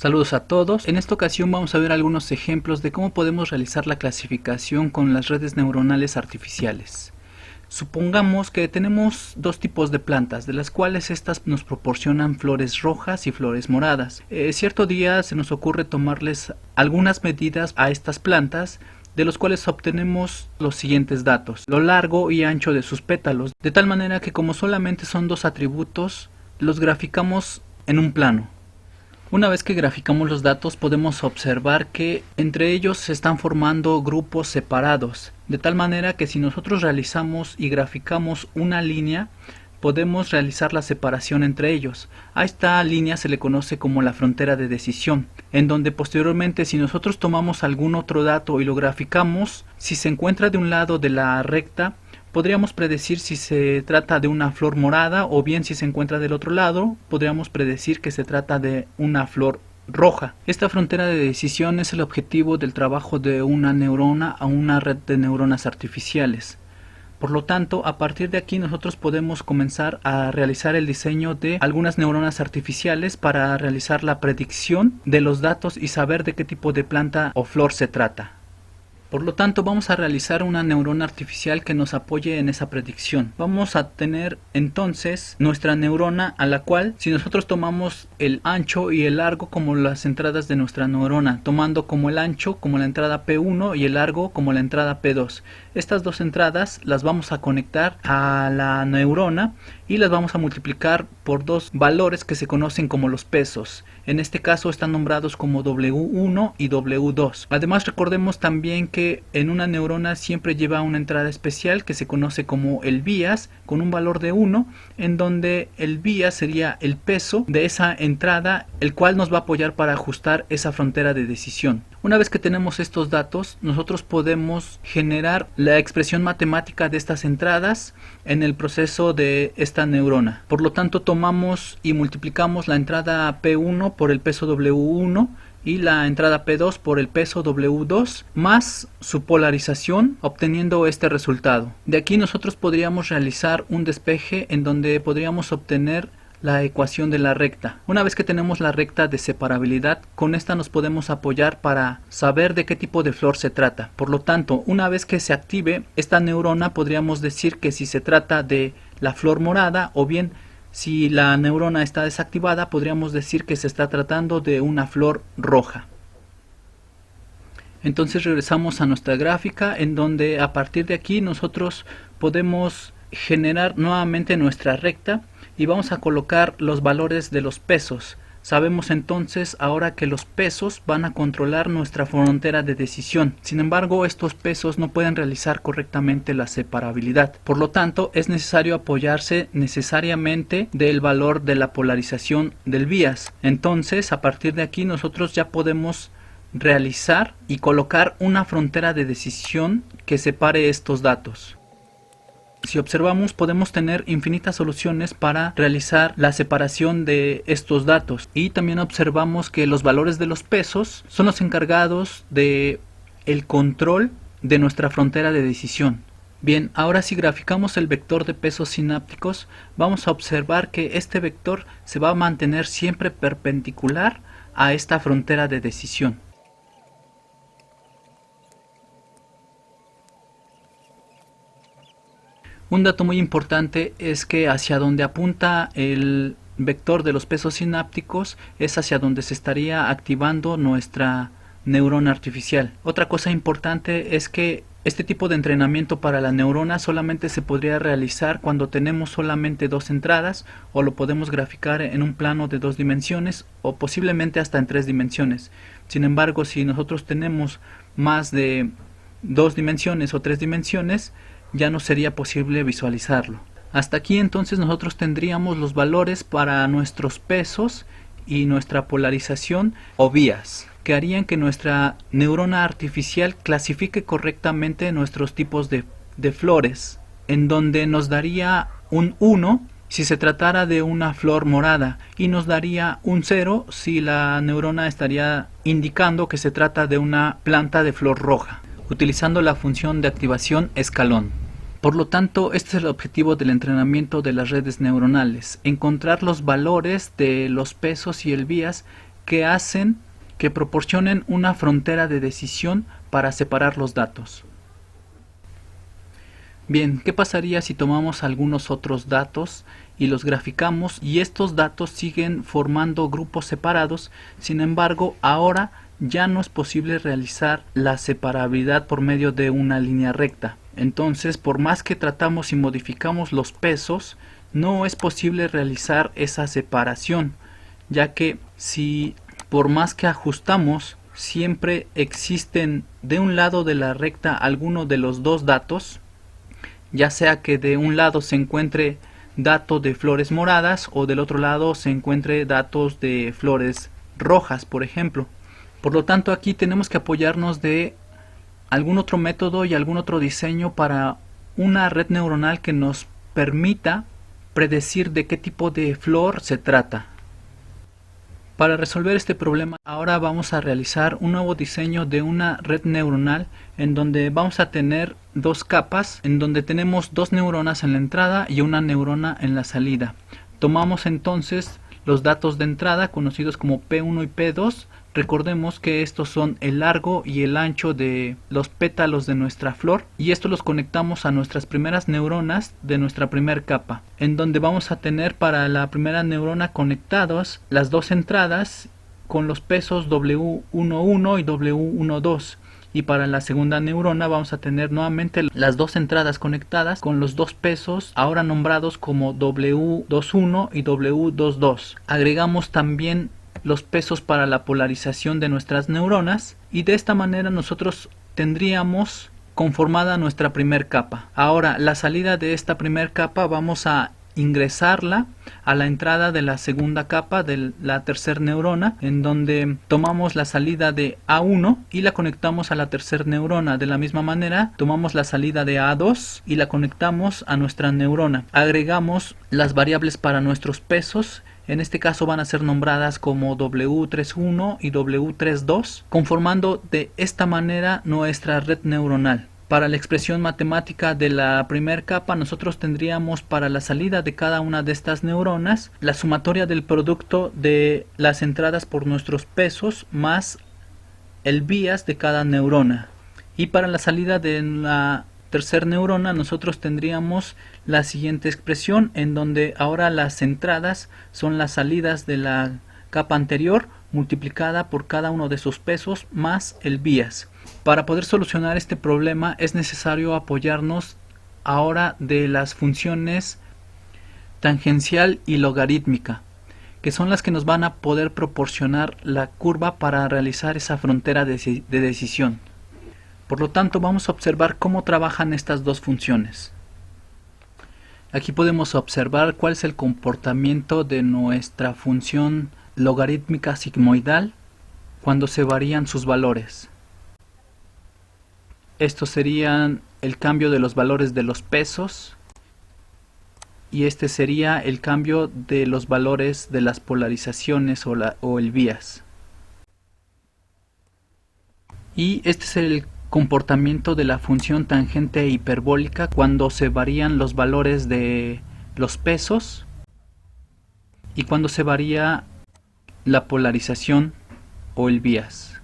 Saludos a todos. En esta ocasión vamos a ver algunos ejemplos de cómo podemos realizar la clasificación con las redes neuronales artificiales. Supongamos que tenemos dos tipos de plantas, de las cuales estas nos proporcionan flores rojas y flores moradas. Cierto día se nos ocurre tomarles algunas medidas a estas plantas, de los cuales obtenemos los siguientes datos: lo largo y ancho de sus pétalos, de tal manera que como solamente son dos atributos, los graficamos en un plano. Una vez que graficamos los datos, podemos observar que entre ellos se están formando grupos separados, de tal manera que si nosotros realizamos y graficamos una línea, podemos realizar la separación entre ellos. A esta línea se le conoce como la frontera de decisión, en donde posteriormente, si nosotros tomamos algún otro dato y lo graficamos, si se encuentra de un lado de la recta, podríamos predecir si se trata de una flor morada, o bien si se encuentra del otro lado, podríamos predecir que se trata de una flor roja. Esta frontera de decisión es el objetivo del trabajo de una neurona a una red de neuronas artificiales. Por lo tanto, a partir de aquí nosotros podemos comenzar a realizar el diseño de algunas neuronas artificiales para realizar la predicción de los datos y saber de qué tipo de planta o flor se trata. Por lo tanto, vamos a realizar una neurona artificial que nos apoye en esa predicción. Vamos a tener entonces nuestra neurona, a la cual, si nosotros tomamos el ancho y el largo como las entradas de nuestra neurona, tomando como el ancho como la entrada P1 y el largo como la entrada P2. Estas dos entradas las vamos a conectar a la neurona y las vamos a multiplicar por dos valores que se conocen como los pesos. En este caso están nombrados como W1 y W2. Además, recordemos también que en una neurona siempre lleva una entrada especial que se conoce como el bias, con un valor de 1, en donde el bias sería el peso de esa entrada, el cual nos va a apoyar para ajustar esa frontera de decisión. Una vez que tenemos estos datos, nosotros podemos generar la expresión matemática de estas entradas en el proceso de esta neurona. Por lo tanto, tomamos y multiplicamos la entrada P1 por el peso W1 y la entrada P2 por el peso W2 más su polarización, obteniendo este resultado. De aquí nosotros podríamos realizar un despeje en donde podríamos obtener la ecuación de la recta. Una vez que tenemos la recta de separabilidad, con esta nos podemos apoyar para saber de qué tipo de flor se trata. Por lo tanto, una vez que se active esta neurona, podríamos decir que si se trata de la flor morada, o bien si la neurona está desactivada, podríamos decir que se está tratando de una flor roja. Entonces regresamos a nuestra gráfica, en donde a partir de aquí nosotros podemos generar nuevamente nuestra recta y vamos a colocar los valores de los pesos. Sabemos entonces ahora que los pesos van a controlar nuestra frontera de decisión. Sin embargo, estos pesos no pueden realizar correctamente la separabilidad. Por lo tanto, es necesario apoyarse necesariamente del valor de la polarización del bias. Entonces, a partir de aquí nosotros ya podemos realizar y colocar una frontera de decisión que separe estos datos. Si observamos, podemos tener infinitas soluciones para realizar la separación de estos datos, y también observamos que los valores de los pesos son los encargados de el control de nuestra frontera de decisión. Bien, ahora si graficamos el vector de pesos sinápticos, vamos a observar que este vector se va a mantener siempre perpendicular a esta frontera de decisión. Un dato muy importante es que hacia donde apunta el vector de los pesos sinápticos es hacia donde se estaría activando nuestra neurona artificial. Otra cosa importante es que este tipo de entrenamiento para la neurona solamente se podría realizar cuando tenemos solamente dos entradas, o lo podemos graficar en un plano de 2 dimensiones o posiblemente hasta en 3 dimensiones. Sin embargo, si nosotros tenemos más de 2 dimensiones o 3 dimensiones, ya no sería posible visualizarlo. Hasta aquí entonces nosotros tendríamos los valores para nuestros pesos y nuestra polarización o vías, que harían que nuestra neurona artificial clasifique correctamente nuestros tipos de flores, en donde nos daría un 1 si se tratara de una flor morada y nos daría un 0 si la neurona estaría indicando que se trata de una planta de flor roja, utilizando la función de activación escalón. Por lo tanto, este es el objetivo del entrenamiento de las redes neuronales: encontrar los valores de los pesos y el bias que hacen que proporcionen una frontera de decisión para separar los datos. Bien, ¿qué pasaría si tomamos algunos otros datos y los graficamos y estos datos siguen formando grupos separados? Sin embargo, ahora ya no es posible realizar la separabilidad por medio de una línea recta. Entonces, por más que tratamos y modificamos los pesos, no es posible realizar esa separación, ya que si por más que ajustamos, siempre existen de un lado de la recta alguno de los dos datos, ya sea que de un lado se encuentre dato de flores moradas o del otro lado se encuentre datos de flores rojas, por ejemplo. Por lo tanto, aquí tenemos que apoyarnos de algún otro método y algún otro diseño para una red neuronal que nos permita predecir de qué tipo de flor se trata. Para resolver este problema, ahora vamos a realizar un nuevo diseño de una red neuronal en donde vamos a tener dos capas, en donde tenemos dos neuronas en la entrada y una neurona en la salida. Tomamos entonces los datos de entrada, conocidos como P1 y P2. Recordemos que estos son el largo y el ancho de los pétalos de nuestra flor, y esto los conectamos a nuestras primeras neuronas de nuestra primera capa, en donde vamos a tener para la primera neurona conectados las dos entradas con los pesos W11 y W12, y para la segunda neurona vamos a tener nuevamente las dos entradas conectadas con los dos pesos ahora nombrados como W21 y W22. Agregamos también los pesos para la polarización de nuestras neuronas y de esta manera nosotros tendríamos conformada nuestra primer capa. Ahora, la salida de esta primer capa vamos a ingresarla a la entrada de la segunda capa de la tercera neurona, en donde tomamos la salida de A1 y la conectamos a la tercera neurona. De la misma manera tomamos la salida de A2 y la conectamos a nuestra neurona. Agregamos las variables para nuestros pesos. En este caso van a ser nombradas como W31 y W32, conformando de esta manera nuestra red neuronal. Para la expresión matemática de la primera capa, nosotros tendríamos para la salida de cada una de estas neuronas la sumatoria del producto de las entradas por nuestros pesos más el bias de cada neurona. Y para la salida de la tercera neurona nosotros tendríamos la siguiente expresión, en donde ahora las entradas son las salidas de la capa anterior multiplicada por cada uno de sus pesos más el bias. Para poder solucionar este problema es necesario apoyarnos ahora de las funciones tangencial y logarítmica, que son las que nos van a poder proporcionar la curva para realizar esa frontera de decisión. Por lo tanto, vamos a observar cómo trabajan estas dos funciones. Aquí podemos observar cuál es el comportamiento de nuestra función logarítmica sigmoidal cuando se varían sus valores. Estos serían el cambio de los valores de los pesos y este sería el cambio de los valores de las polarizaciones o el bias. Y este es el comportamiento de la función tangente hiperbólica cuando se varían los valores de los pesos y cuando se varía la polarización o el bias.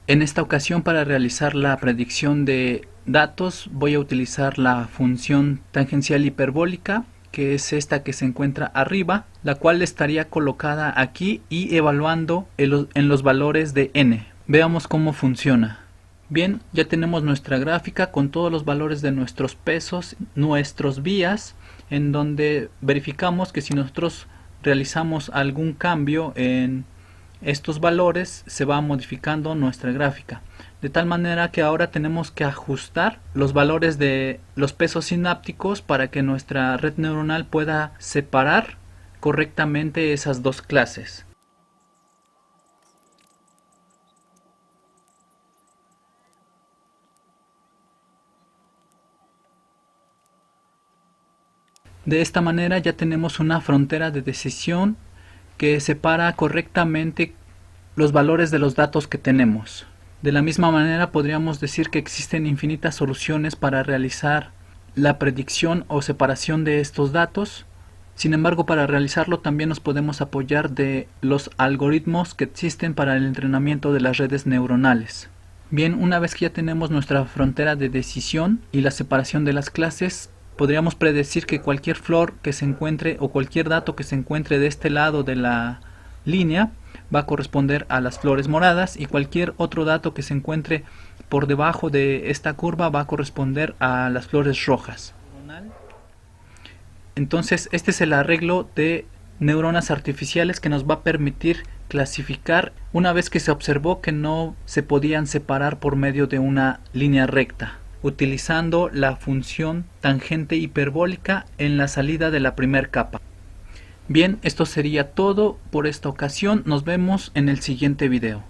En esta ocasión, para realizar la predicción de datos, voy a utilizar la función tangencial hiperbólica, que es esta que se encuentra arriba, la cual estaría colocada aquí y evaluando en los valores de n. Veamos cómo funciona. Bien, ya tenemos nuestra gráfica con todos los valores de nuestros pesos, nuestros bias, en donde verificamos que si nosotros realizamos algún cambio en estos valores se va modificando nuestra gráfica, de tal manera que ahora tenemos que ajustar los valores de los pesos sinápticos para que nuestra red neuronal pueda separar correctamente esas dos clases. De esta manera ya tenemos una frontera de decisión que separa correctamente los valores de los datos que tenemos. De la misma manera podríamos decir que existen infinitas soluciones para realizar la predicción o separación de estos datos. Sin embargo, para realizarlo también nos podemos apoyar de los algoritmos que existen para el entrenamiento de las redes neuronales. Bien, una vez que ya tenemos nuestra frontera de decisión y la separación de las clases, podríamos predecir que cualquier flor que se encuentre o cualquier dato que se encuentre de este lado de la línea va a corresponder a las flores moradas, y cualquier otro dato que se encuentre por debajo de esta curva va a corresponder a las flores rojas. Entonces este es el arreglo de neuronas artificiales que nos va a permitir clasificar una vez que se observó que no se podían separar por medio de una línea recta, utilizando la función tangente hiperbólica en la salida de la primera capa. Bien, esto sería todo por esta ocasión. Nos vemos en el siguiente video.